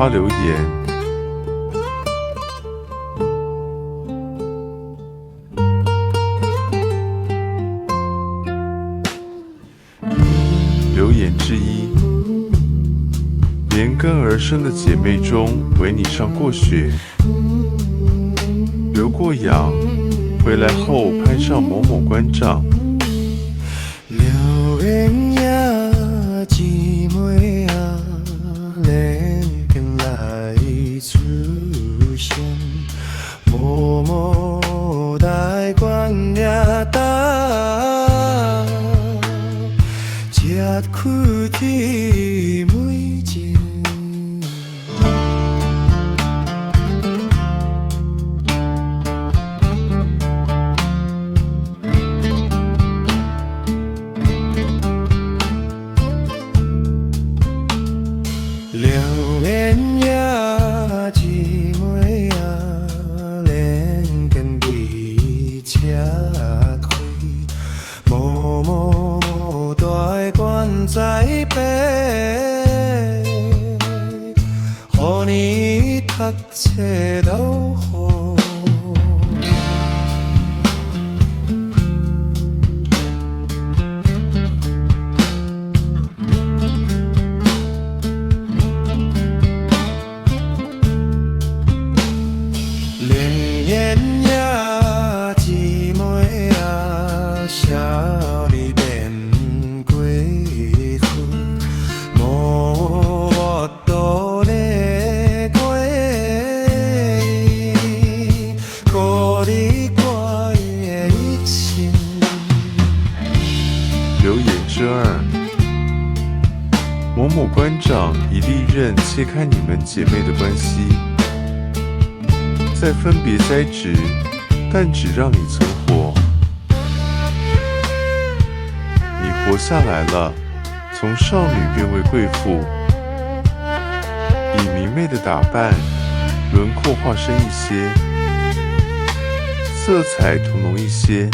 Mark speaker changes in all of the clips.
Speaker 1: 花留言。留言之一：连根而生的姐妹中，唯你上过雪，留过洋，回来后攀上某某关长。
Speaker 2: 留言呀，姊妹啊，连根来出现，默默待关呀哒，吃苦的每天。留言呀，姊妹啊，连根比车开，默默待关在背，予你读册留好。连言呀，姊妹啊，少你变过去，无多的过，过你我的一生。
Speaker 1: 留言之二：某某关长以利刃切开你们姐妹的关系，再分别栽植，但只让你存活。你活下来了，从少女变为贵妇，以明媚的打扮，轮廓化深一些，色彩涂浓一些，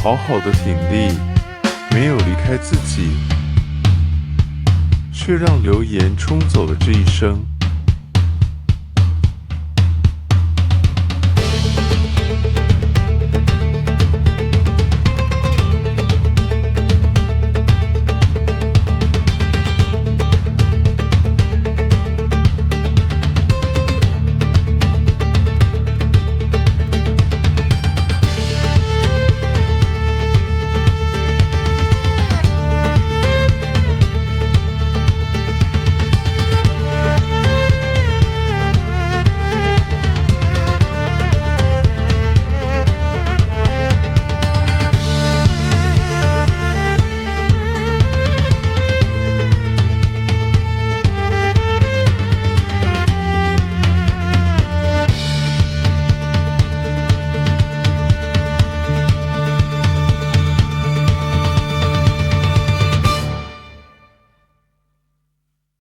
Speaker 1: 好好的挺立，没有离开自己，却让流言冲走了这一生。